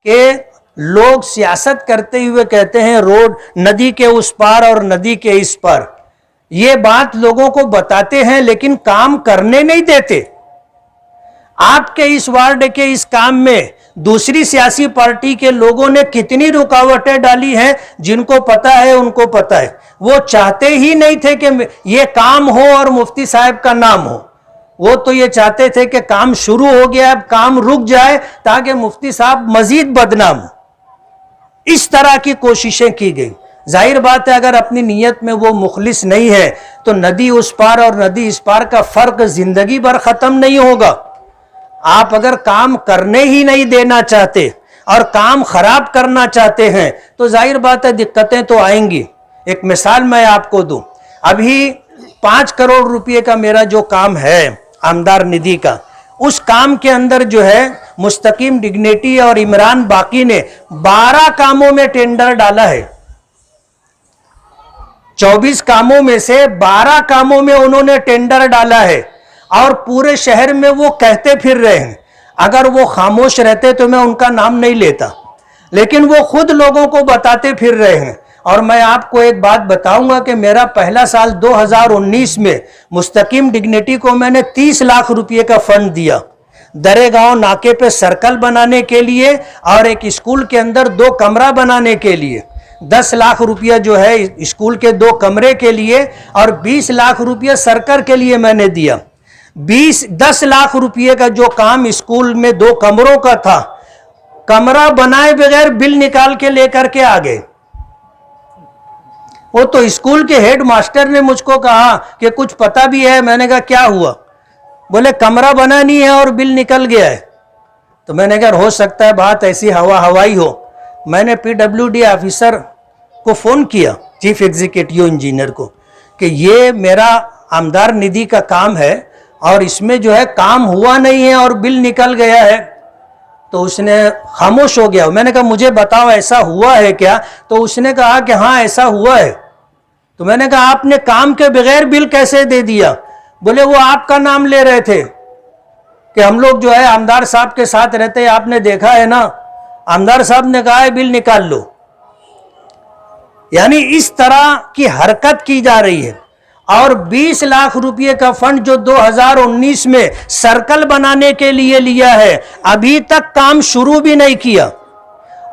कि लोग सियासत करते हुए कहते हैं रोड नदी के उस पार और नदी के इस पार। ये बात लोगों को बताते हैं लेकिन काम करने नहीं देते। आपके इस वार्ड के इस काम में दूसरी सियासी पार्टी के लोगों ने कितनी रुकावटें डाली हैं, जिनको पता है उनको पता है। वो चाहते ही नहीं थे कि ये काम हो और मुफ्ती साहब का नाम हो। वो तो ये चाहते थे कि काम शुरू हो गया, अब काम रुक जाए ताकि मुफ्ती साहब मजीद बदनाम हो। इस तरह की कोशिशें की गई। जाहिर बात है अगर अपनी नीयत में वो मुखलिस नहीं है तो नदी उस पार और नदी इस पार का फर्क जिंदगी भर खत्म नहीं होगा। आप अगर काम करने ही नहीं देना चाहते और काम खराब करना चाहते हैं तो जाहिर बात है दिक्कतें तो आएंगी। एक मिसाल मैं आपको दूं, अभी 5 करोड़ रुपए का मेरा जो काम है आमदार निधि का, उस काम के अंदर जो है मुस्तकीम डिग्निटी और इमरान बाकी ने 12 कामों में टेंडर डाला है। 24 कामों में से 12 कामों में उन्होंने टेंडर डाला है और पूरे शहर में वो कहते फिर रहे हैं। अगर वो खामोश रहते तो मैं उनका नाम नहीं लेता, लेकिन वो खुद लोगों को बताते फिर रहे हैं। और मैं आपको एक बात बताऊंगा कि मेरा पहला साल 2019 में मुस्तकीम डिग्निटी को मैंने 30 लाख रुपए का फंड दिया दरेगांव नाके पे सर्कल बनाने के लिए और एक स्कूल के अंदर 2 कमरा बनाने के लिए। 10 लाख रुपया जो है स्कूल के 2 कमरे के लिए और 20 लाख रुपया सर्कल के लिए मैंने दिया। 10 लाख रुपये का जो काम स्कूल में 2 कमरों का था, कमरा बनाए बगैर बिल निकाल के लेकर के आ गए। वो तो स्कूल के हेड मास्टर ने मुझको कहा कि कुछ पता भी है। मैंने कहा क्या हुआ? बोले कमरा बना नहीं है और बिल निकल गया है। तो मैंने कहा हो सकता है बात ऐसी हवाई हो। मैंने पीडब्ल्यूडी ऑफिसर को फोन किया, चीफ एग्जीक्यूटिव इंजीनियर को, कि ये मेरा आमदार निधि का काम है और इसमें जो है काम हुआ नहीं है और बिल निकल गया है। तो उसने खामोश हो गया। मैंने कहा मुझे बताओ ऐसा हुआ है क्या? तो उसने कहा कि हाँ ऐसा हुआ है। तो मैंने कहा आपने काम के बगैर बिल कैसे दे दिया? बोले वो आपका नाम ले रहे थे कि हम लोग जो है आमदार साहब के साथ रहते हैं, आपने देखा है ना, आमदार साहब ने कहा है बिल निकाल लो। यानी इस तरह की हरकत की जा रही है। और 20 लाख रुपए का फंड जो 2019 में सर्कल बनाने के लिए लिया है, अभी तक काम शुरू भी नहीं किया।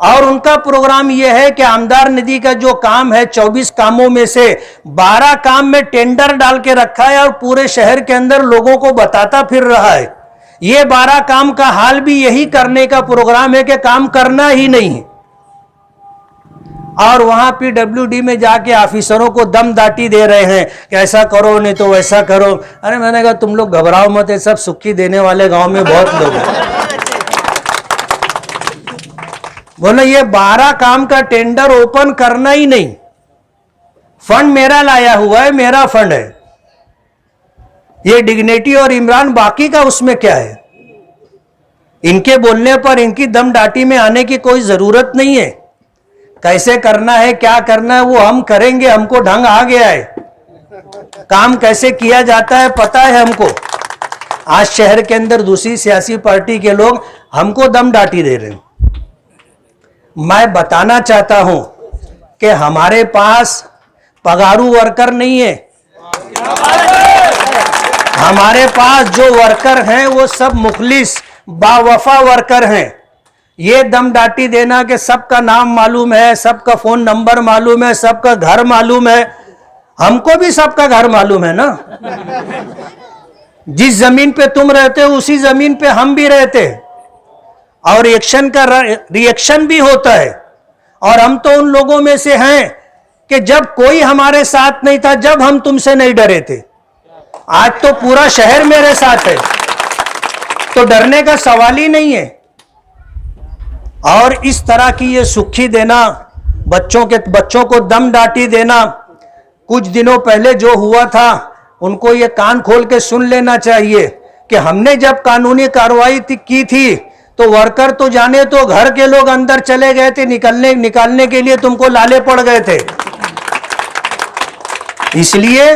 और उनका प्रोग्राम यह है कि आमदार निधि का जो काम है 24 कामों में से 12 काम में टेंडर डाल के रखा है और पूरे शहर के अंदर लोगों को बताता फिर रहा है। ये 12 काम का हाल भी यही करने का प्रोग्राम है कि काम करना ही नहीं। और वहां पीडब्ल्यूडी में जाके ऑफिसरों को दम दाटी दे रहे हैं कि ऐसा करो नहीं तो वैसा करो। अरे मैंने कहा तुम लोग घबराओ मत, ये सब सुक्की देने वाले गांव में बहुत लोग हैं। बोले ये 12 काम का टेंडर ओपन करना ही नहीं। फंड मेरा लाया हुआ है, मेरा फंड है। ये डिग्निटी और इमरान बाकी का उसमें क्या है? इनके बोलने पर इनकी दम दाटी में आने की कोई जरूरत नहीं है। कैसे करना है, क्या करना है वो हम करेंगे। हमको ढंग आ गया है, काम कैसे किया जाता है पता है हमको। आज शहर के अंदर दूसरी सियासी पार्टी के लोग हमको दम दाटी दे रहे हैं। मैं बताना चाहता हूं कि हमारे पास पगारू वर्कर नहीं है। हमारे पास जो वर्कर हैं वो सब मुखलिस बावफा वर्कर हैं। ये दम दाटी देना कि सबका नाम मालूम है, सबका फोन नंबर मालूम है, सबका घर मालूम है, हमको भी सबका घर मालूम है ना। जिस जमीन पे तुम रहते हो उसी जमीन पे हम भी रहते हैं और एक्शन का रिएक्शन भी होता है। और हम तो उन लोगों में से हैं कि जब कोई हमारे साथ नहीं था, जब हम तुमसे नहीं डरे थे। आज तो पूरा शहर मेरे साथ है, तो डरने का सवाल ही नहीं है। और इस तरह की ये सुखी देना, बच्चों को दम दाटी देना, कुछ दिनों पहले जो हुआ था उनको ये कान खोल के सुन लेना चाहिए कि हमने जब कानूनी कार्रवाई की थी तो वर्कर तो जाने तो घर के लोग अंदर चले गए थे, निकालने के लिए तुमको लाले पड़ गए थे। इसलिए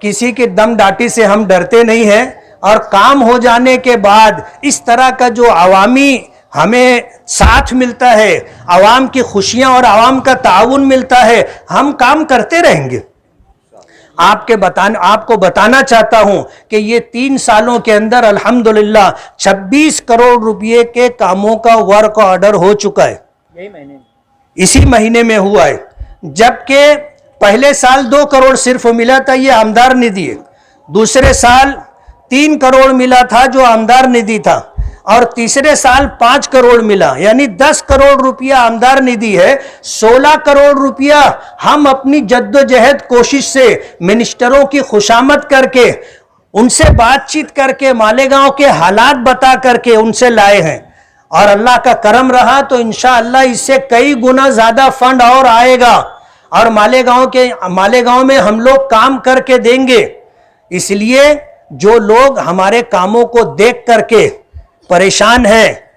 किसी की दम दाटी से हम डरते नहीं हैं। और काम हो जाने के बाद इस तरह का जो अवामी हमें साथ मिलता है, आवाम की खुशियां और आवाम का ताउन मिलता है, हम काम करते रहेंगे। आपको बताना चाहता हूं कि ये 3 सालों के अंदर अल्हम्दुलिल्लाह 26 करोड़ रुपए के कामों का वर्क ऑर्डर हो चुका है, इसी महीने में हुआ है। जबकि पहले साल 2 करोड़ सिर्फ मिला था, ये आमदार निधि है। दूसरे साल 3 करोड़ मिला था जो आमदार निधि था, और तीसरे साल 5 करोड़ मिला, यानी 10 करोड़ रुपया आमदार निधि है। 16 करोड़ रुपया हम अपनी जद्दोजहद कोशिश से मिनिस्टरों की खुशामद करके, उनसे बातचीत करके, मालेगांव के हालात बता करके उनसे लाए हैं, और अल्लाह का करम रहा तो इंशाअल्लाह इससे कई गुना ज्यादा फंड और आएगा, और मालेगांव में हम लोग काम करके देंगे। इसलिए जो लोग हमारे कामों को देख करके परेशान है,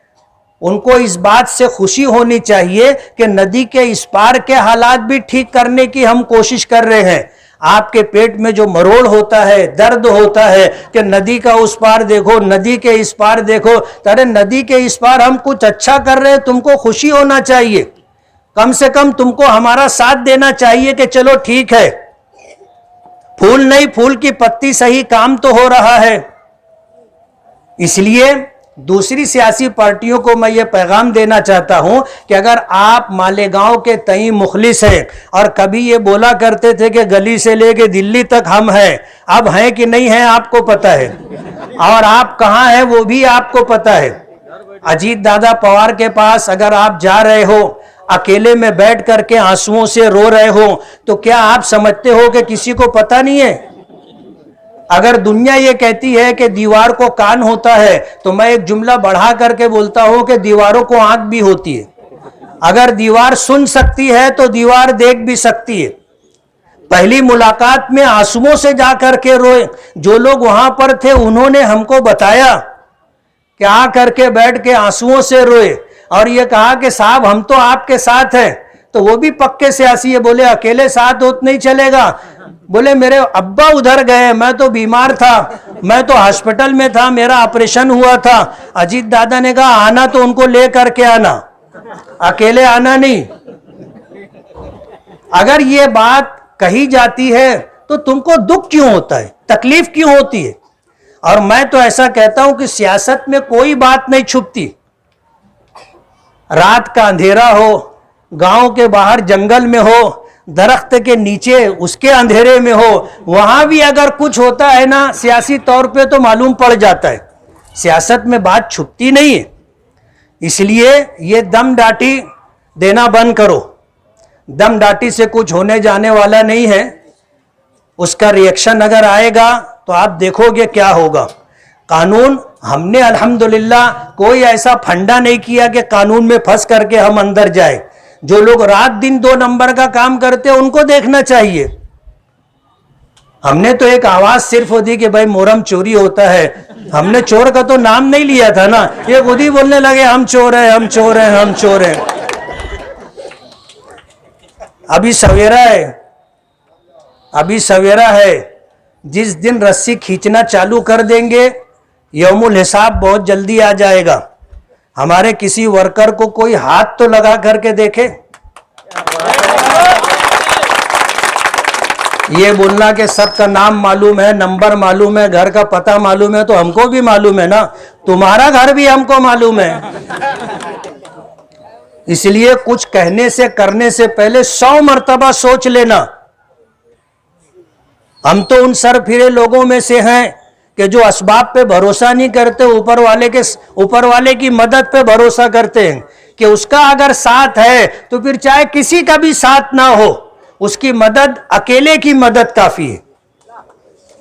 उनको इस बात से खुशी होनी चाहिए कि नदी के इस पार के हालात भी ठीक करने की हम कोशिश कर रहे हैं। आपके पेट में जो मरोड़ होता है, दर्द होता है कि नदी का उस पार देखो, नदी के इस पार देखो, अरे नदी के इस पार हम कुछ अच्छा कर रहे हैं, तुमको खुशी होना चाहिए। कम से कम तुमको हमारा साथ देना चाहिए कि चलो ठीक है, फूल नहीं फूल की पत्ती सही, काम तो हो रहा है। इसलिए दूसरी सियासी पार्टियों को मैं ये पैगाम देना चाहता हूं कि अगर आप मालेगांव के तई मुखलिस हैं, और कभी ये बोला करते थे कि गली से लेके दिल्ली तक हम हैं, अब हैं कि नहीं हैं आपको पता है, और आप कहां हैं वो भी आपको पता है। अजीत दादा पवार के पास अगर आप जा रहे हो, अकेले में बैठ करके आंसुओं से रो रहे हो, तो क्या आप समझते हो कि किसी को पता नहीं है? अगर दुनिया ये कहती है कि दीवार को कान होता है, तो मैं एक जुमला बढ़ा करके बोलता हूं कि दीवारों को आंख भी होती है। अगर दीवार सुन सकती है तो दीवार देख भी सकती है। पहली मुलाकात में आंसुओं से जा करके रोए, जो लोग वहां पर थे उन्होंने हमको बताया कि आ करके बैठ के आंसुओं से रोए, और ये कहा कि साहब हम तो आपके साथ हैं। तो वो भी पक्के सियासी है, बोले अकेले साथ होत नहीं चलेगा, बोले मेरे अब्बा उधर गए, मैं तो बीमार था, मैं तो हॉस्पिटल में था, मेरा ऑपरेशन हुआ था। अजीत दादा ने कहा आना तो उनको ले करके आना, अकेले आना नहीं। अगर ये बात कही जाती है तो तुमको दुख क्यों होता है, तकलीफ क्यों होती है? और मैं तो ऐसा कहता हूं कि सियासत में कोई बात नहीं छुपती। रात का अंधेरा हो, गांव के बाहर जंगल में हो, दरख्त के नीचे उसके अंधेरे में हो, वहां भी अगर कुछ होता है ना सियासी तौर पे तो मालूम पड़ जाता है। सियासत में बात छुपती नहीं है। इसलिए ये दम डाटी देना बंद करो। दम डाटी से कुछ होने जाने वाला नहीं है। उसका रिएक्शन अगर आएगा तो आप देखोगे क्या होगा। कानून हमने अल्हम्दुलिल्लाह कोई ऐसा फंडा नहीं किया कि कानून में फंस करके हम अंदर जाए। जो लोग रात दिन 2 नंबर का काम करते हैं उनको देखना चाहिए। हमने तो एक आवाज सिर्फ दी कि भाई मोहर्रम चोरी होता है, हमने चोर का तो नाम नहीं लिया था ना, ये खुद ही बोलने लगे हम चोर हैं, हम चोर हैं, हम चोर हैं। अभी सवेरा है, जिस दिन रस्सी खींचना चालू कर देंगे यौमुल हिसाब बहुत जल्दी आ जाएगा। हमारे किसी वर्कर को कोई हाथ तो लगा करके देखे। ये बोलना कि सबका नाम मालूम है, नंबर मालूम है, घर का पता मालूम है, तो हमको भी मालूम है ना, तुम्हारा घर भी हमको मालूम है। इसलिए कुछ कहने से करने से पहले 100 मर्तबा सोच लेना। हम तो उन सर फिरे लोगों में से हैं कि जो असबाब पे भरोसा नहीं करते, ऊपर वाले की मदद पे भरोसा करते हैं कि उसका अगर साथ है तो फिर चाहे किसी का भी साथ ना हो, उसकी मदद, अकेले की मदद काफी है।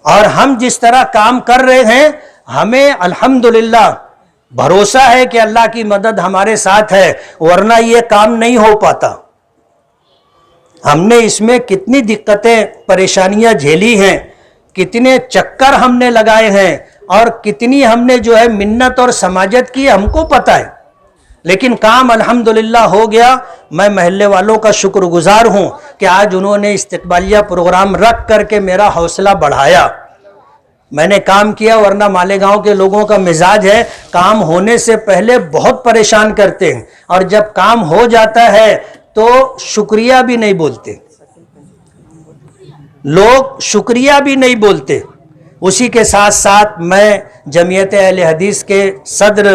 और हम जिस तरह काम कर रहे हैं, हमें अल्हम्दुलिल्लाह भरोसा है कि अल्लाह की मदद हमारे साथ है, वरना ये काम नहीं हो पाता। हमने इसमें कितनी दिक्कतें, परेशानियां झेली हैं, कितने चक्कर हमने लगाए हैं, और कितनी हमने जो है मिन्नत और समाजत की, हमको पता है। लेकिन काम अल्हम्दुलिल्लाह हो गया। मैं महल्ले वालों का शुक्रगुजार हूं कि आज उन्होंने इस्तकबालिया प्रोग्राम रख करके मेरा हौसला बढ़ाया। मैंने काम किया, वरना मालेगांव के लोगों का मिजाज है काम होने से पहले बहुत परेशान करते हैं और जब काम हो जाता है तो शुक्रिया भी नहीं बोलते, लोग शुक्रिया भी नहीं बोलते। उसी के साथ साथ मैं जमीयत अहले हदीस के सदर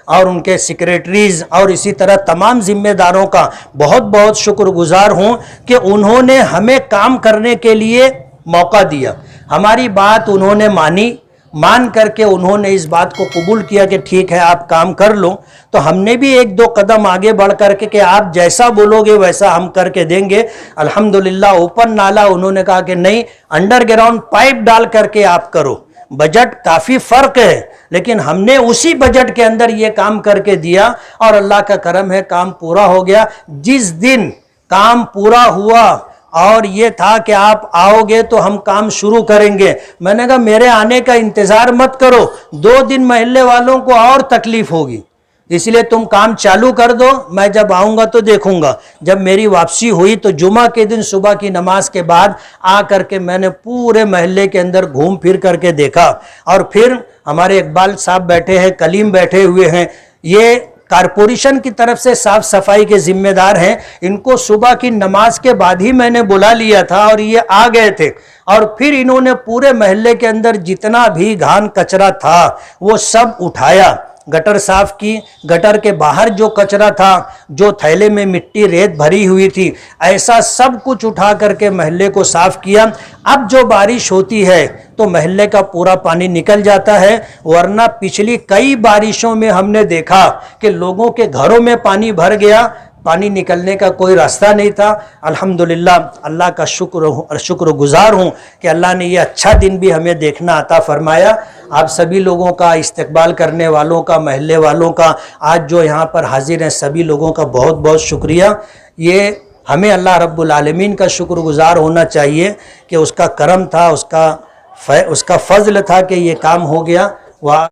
और उनके सेक्रेटरीज और इसी तरह तमाम जिम्मेदारों का बहुत बहुत शुक्रगुजार हूं कि उन्होंने हमें काम करने के लिए मौका दिया। हमारी बात उन्होंने मानी, मान करके उन्होंने इस बात को कबूल किया कि ठीक है आप काम कर लो। तो हमने भी एक दो कदम आगे बढ़ करके कि आप जैसा बोलोगे वैसा हम करके देंगे। अल्हम्दुलिल्लाह ओपन नाला उन्होंने कहा कि नहीं, अंडरग्राउंड पाइप डाल करके आप करो। बजट काफ़ी फ़र्क है, लेकिन हमने उसी बजट के अंदर ये काम करके दिया और अल्लाह का करम है काम पूरा हो गया। जिस दिन काम पूरा हुआ और ये था कि आप आओगे तो हम काम शुरू करेंगे, मैंने कहा मेरे आने का इंतज़ार मत करो, 2 दिन महल्ले वालों को और तकलीफ होगी, इसलिए तुम काम चालू कर दो, मैं जब आऊँगा तो देखूँगा। जब मेरी वापसी हुई तो जुमा के दिन सुबह की नमाज के बाद आ करके मैंने पूरे महल्ले के अंदर घूम फिर करके देखा। और फिर हमारे इकबाल साहब बैठे हैं, कलीम बैठे हुए हैं, ये कारपोरेशन की तरफ से साफ सफाई के जिम्मेदार हैं। इनको सुबह की नमाज के बाद ही मैंने बुला लिया था और ये आ गए थे और फिर इन्होंने पूरे महल्ले के अंदर जितना भी घान कचरा था वो सब उठाया, गटर साफ की, गटर के बाहर जो कचरा था, जो थैले में मिट्टी रेत भरी हुई थी, ऐसा सब कुछ उठा करके महल्ले को साफ किया। अब जो बारिश होती है तो महल्ले का पूरा पानी निकल जाता है, वरना पिछली कई बारिशों में हमने देखा कि लोगों के घरों में पानी भर गया, पानी निकलने का कोई रास्ता नहीं था। अल्हम्दुलिल्लाह अल्लाह का शुक्रगुजार हूँ कि अल्लाह ने ये अच्छा दिन भी हमें देखना अता फरमाया। आप सभी लोगों का, इस्तकबाल करने वालों का, महल्ले वालों का, आज जो यहाँ पर हाजिर हैं सभी लोगों का बहुत बहुत शुक्रिया। ये हमें अल्लाह रब्बुल आलमीन का शुक्रगुजार होना चाहिए कि उसका करम था, उसका फज़ल था कि ये काम हो गया। वह